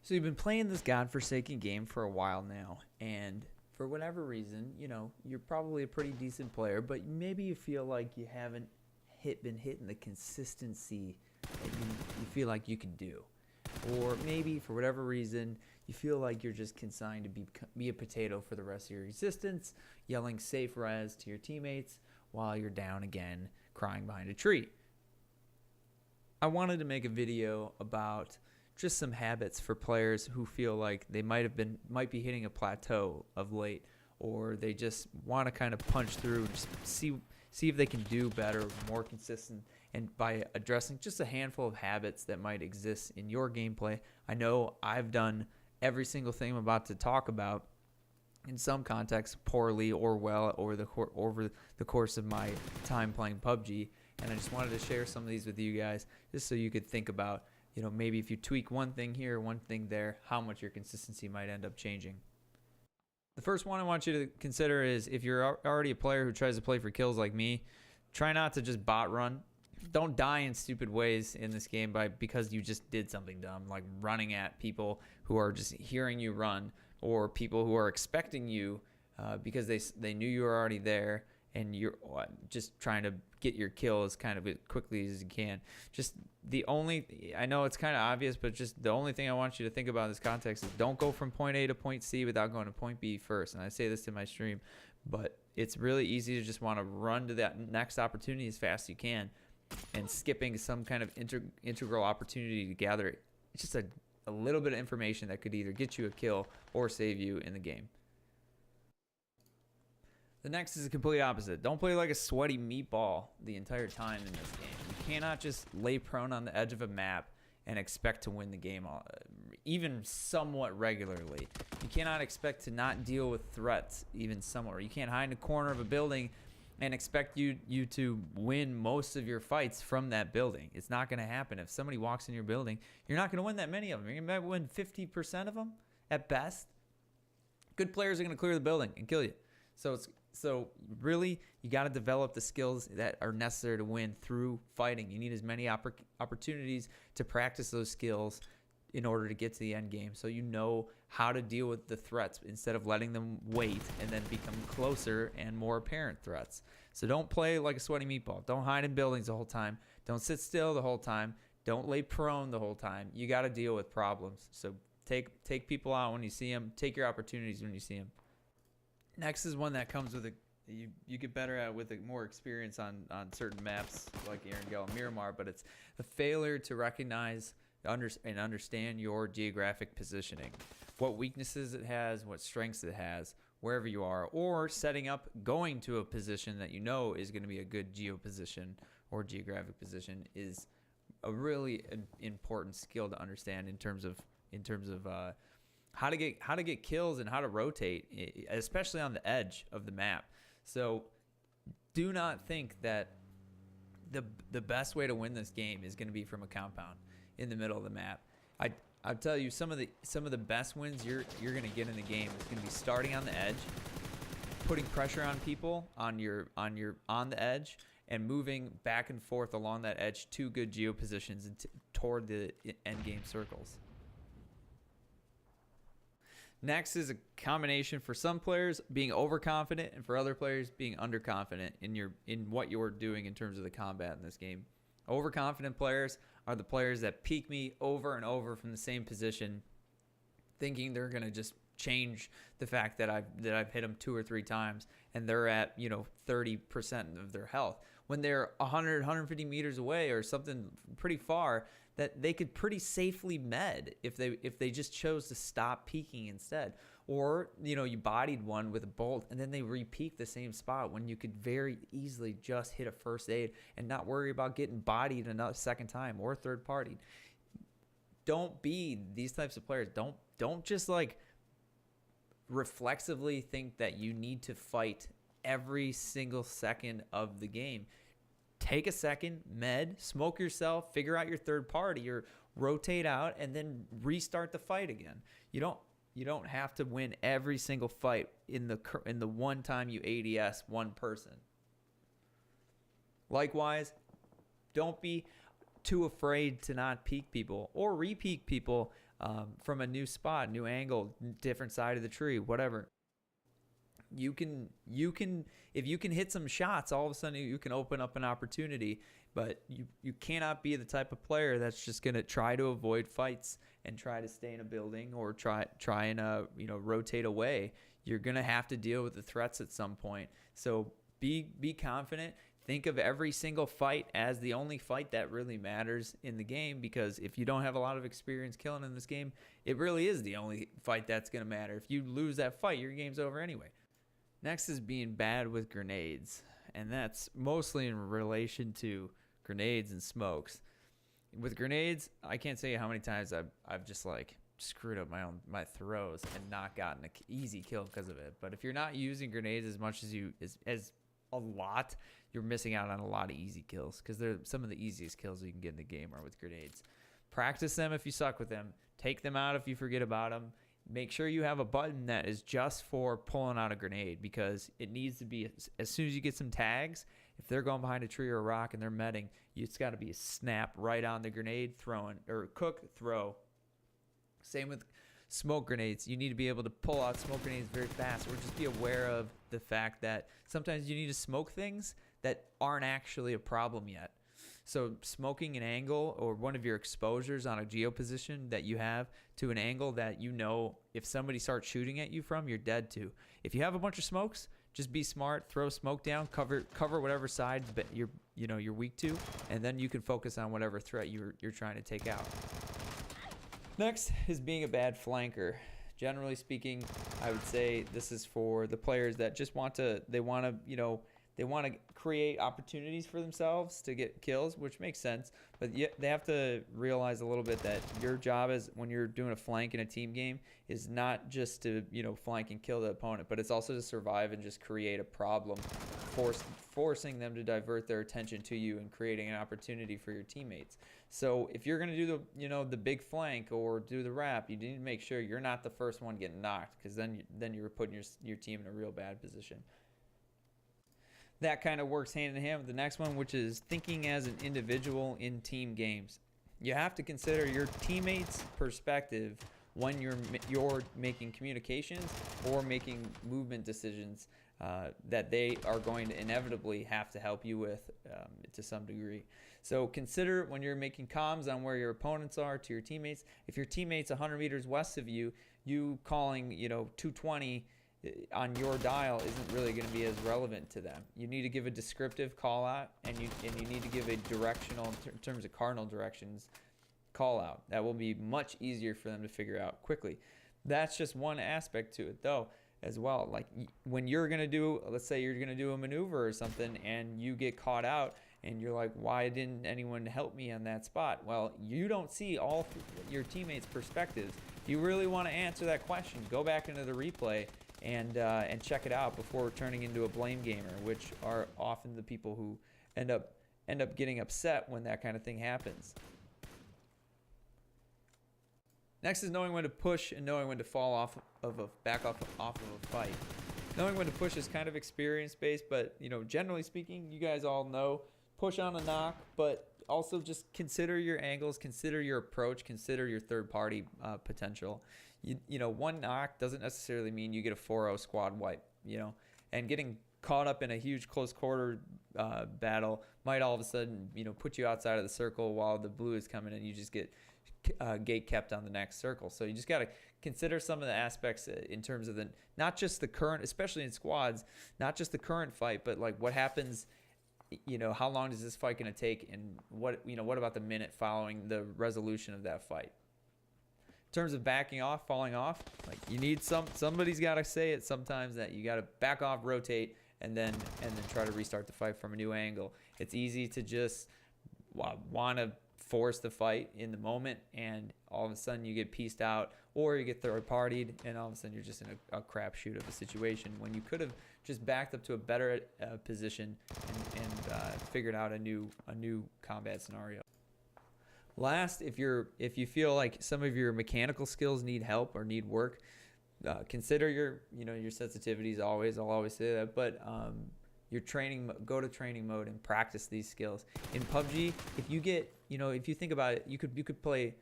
So you've been playing this godforsaken game for a while now, and for whatever reason, you're probably a pretty decent player, but maybe you feel like you haven't been hitting the consistency that you feel like you could do. Or maybe for whatever reason, you feel like you're just consigned to be a potato for the rest of your existence, yelling safe res to your teammates while you're down again, crying behind a tree. I wanted to make a video about just some habits for players who feel like they might be hitting a plateau of late, or they just want to kind of punch through, just see if they can do better, more consistent, and by addressing just a handful of habits that might exist in your gameplay. I know I've done every single thing I'm about to talk about in some contexts poorly or well over the course of my time playing PUBG, and I just wanted to share some of these with you guys just so you could think about, maybe if you tweak one thing here, one thing there, how much your consistency might end up changing. The first one I want you to consider is, if you're already a player who tries to play for kills like me, try not to just bot run. Don't die in stupid ways in this game because you just did something dumb, like running at people who are just hearing you run, or people who are expecting you because they knew you were already there, and you're just trying to get your kill as kind of as quickly as you can. I know it's kind of obvious, but just the only thing I want you to think about in this context is don't go from point A to point C without going to point B first. And I say this in my stream, but it's really easy to just want to run to that next opportunity as fast as you can, and skipping some kind of integral opportunity to gather it. It's just a little bit of information that could either get you a kill or save you in the game. The next is the complete opposite. Don't play like a sweaty meatball the entire time in this game. You cannot just lay prone on the edge of a map and expect to win the game even somewhat regularly. You cannot expect to not deal with threats even somewhat. You can't hide in a corner of a building and expect you to win most of your fights from that building. It's not going to happen. If somebody walks in your building, you're not going to win that many of them. You might win 50% of them at best. Good players are going to clear the building and kill you. So really, you got to develop the skills that are necessary to win through fighting. You need as many opportunities to practice those skills in order to get to the end game, so you know how to deal with the threats instead of letting them wait and then become closer and more apparent threats. So don't play like a sweaty meatball. Don't hide in buildings the whole time. Don't sit still the whole time. Don't lay prone the whole time. You got to deal with problems. So take people out when you see them. Take your opportunities when you see them. Next is one that comes with you get better at with more experience on certain maps like Erangel and Miramar, but it's the failure to recognize and understand your geographic positioning, what weaknesses it has, what strengths it has, wherever you are, or setting up going to a position that you know is going to be a good geo position or geographic position is a really important skill to understand in terms of how to get kills and how to rotate, especially on the edge of the map. So do not think that the best way to win this game is going to be from a compound in the middle of the map. I'll tell you, some of the best wins you're going to get in the game is going to be starting on the edge, putting pressure on people on the edge, and moving back and forth along that edge to good geo positions and toward the end game circles. Next is a combination for some players being overconfident and for other players being underconfident in what you're doing in terms of the combat in this game. Overconfident players are the players that peek me over and over from the same position, thinking they're going to just change the fact that I've hit them 2 or 3 times and they're at 30% of their health, when they're 150 meters away or something pretty far, that they could pretty safely med if they just chose to stop peeking instead. Or you bodied one with a bolt and then they re-peek the same spot when you could very easily just hit a first aid and not worry about getting bodied another second time or third partied. Don't be these types of players. Don't just like reflexively think that you need to fight every single second of the game. Take a second, med, smoke yourself, figure out your third party, or rotate out and then restart the fight again. You don't have to win every single fight in the one time you ADS one person. Likewise, don't be too afraid to not peek people or re-peek people from a new spot, new angle, different side of the tree, whatever. You can if you can hit some shots, all of a sudden you can open up an opportunity. But you cannot be the type of player that's just gonna try to avoid fights and try to stay in a building or try and rotate away. You're gonna have to deal with the threats at some point. So be confident. Think of every single fight as the only fight that really matters in the game, because if you don't have a lot of experience killing in this game, it really is the only fight that's gonna matter. If you lose that fight, your game's over anyway. Next is being bad with grenades, and that's mostly in relation to grenades and smokes. With grenades, I can't say how many times I've just like screwed up my throws and not gotten an easy kill because of it. But if you're not using grenades as much as as a lot, you're missing out on a lot of easy kills, because they're some of the easiest kills you can get in the game are with grenades. Practice them if you suck with them. Take them out if you forget about them. Make sure you have a button that is just for pulling out a grenade, because it needs to be as soon as you get some tags. If they're going behind a tree or a rock and they're medding, it's got to be a snap right on the grenade, throwing or cook, throw. Same with smoke grenades. You need to be able to pull out smoke grenades very fast, or just be aware of the fact that sometimes you need to smoke things that aren't actually a problem yet. So smoking an angle or one of your exposures on a geo position that you have to an angle that if somebody starts shooting at you from, you're dead to. If you have a bunch of smokes, just be smart, throw smoke down, cover whatever side you're weak to, and then you can focus on whatever threat you're trying to take out. Next is being a bad flanker. Generally speaking, I would say this is for the players that just want to create opportunities for themselves to get kills, which makes sense. But they have to realize a little bit that your job is, when you're doing a flank in a team game, is not just to flank and kill the opponent, but it's also to survive and just create a problem, forcing them to divert their attention to you and creating an opportunity for your teammates. So if you're gonna do the big flank or do the wrap, you need to make sure you're not the first one getting knocked, because then you're putting your team in a real bad position. That kind of works hand in hand with the next one, which is thinking as an individual in team games. You have to consider your teammates' perspective when you're making communications or making movement decisions that they are going to inevitably have to help you with to some degree. So consider when you're making comms on where your opponents are to your teammates. If your teammate's 100 meters west of you, you calling 220 on your dial isn't really going to be as relevant to them. You need to give a descriptive call out, and you need to give a directional, in terms of cardinal directions, call out. That will be much easier for them to figure out quickly. That's just one aspect to it, though, as well. Like when you're going to do, let's say you're going to do a maneuver or something, and you get caught out, and you're like, why didn't anyone help me on that spot? Well, you don't see all your teammates' perspectives. If you really want to answer that question, go back into the replay and check it out before turning into a blame gamer, which are often the people who end up getting upset when that kind of thing happens. Next is knowing when to push and knowing when to back off of a fight. Knowing when to push is kind of experience based, but generally speaking, you guys all know, push on a knock, but also just consider your angles, consider your approach, consider your third party potential. One knock doesn't necessarily mean you get a 4-0 squad wipe, and getting caught up in a huge close quarter battle might all of a sudden, put you outside of the circle while the blue is coming, and you just get gate kept on the next circle. So you just got to consider some of the aspects in terms of not just the current, especially in squads, not just the current fight, but like what happens, how long is this fight going to take, and what about the minute following the resolution of that fight. In terms of backing off, falling off, like you need somebody's got to say it sometimes that you got to back off, rotate, and then try to restart the fight from a new angle. It's easy to just want to force the fight in the moment, and all of a sudden you get pieced out, or you get third partied, and all of a sudden you're just in a crapshoot of a situation when you could have just backed up to a better position and figured out a new combat scenario. Last, if you feel like some of your mechanical skills need help or need work, consider your sensitivities always. I'll always say that, but your training, go to training mode and practice these skills. In PUBG, if you think about it, you could play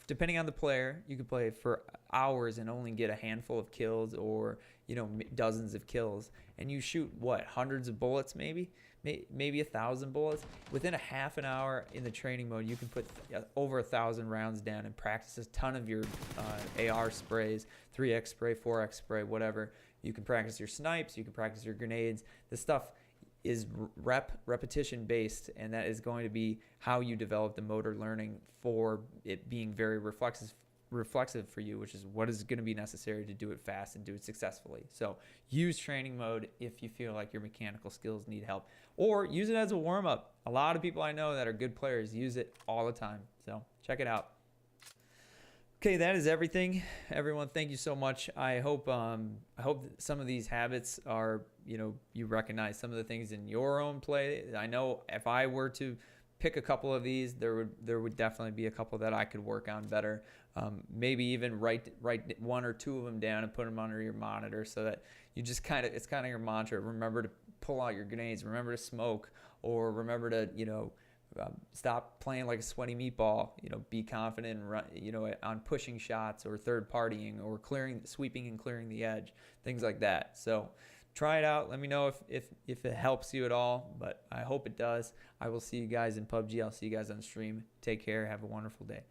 depending on the player, you could play for hours and only get a handful of kills, or dozens of kills, and you shoot what, hundreds of bullets, maybe 1,000 bullets. Within a half an hour in the training mode, you can put over 1,000 rounds down and practice a ton of your AR sprays, 3x spray, 4x spray, whatever. You can practice your snipes, you can practice your grenades. This stuff is repetition based, and that is going to be how you develop the motor learning for it being very reflexive for you, which is what is going to be necessary to do it fast and do it successfully. So use training mode if you feel like your mechanical skills need help, or use it as a warm-up. A lot of people I know that are good players use it all the time, so check it out. Okay, that is everything, everyone. Thank you so much. I hope some of these habits are, you recognize some of the things in your own play. I know if I were to pick a couple of these, there would definitely be a couple that I could work on better. Maybe even write one or two of them down and put them under your monitor, so that you just it's kind of your mantra. Remember to pull out your grenades. Remember to smoke, or remember to stop playing like a sweaty meatball. Be confident and run, on pushing shots, or third partying, or sweeping and clearing the edge, things like that. So try it out. Let me know if it helps you at all, but I hope it does. I will see you guys in PUBG. I'll see you guys on stream. Take care. Have a wonderful day.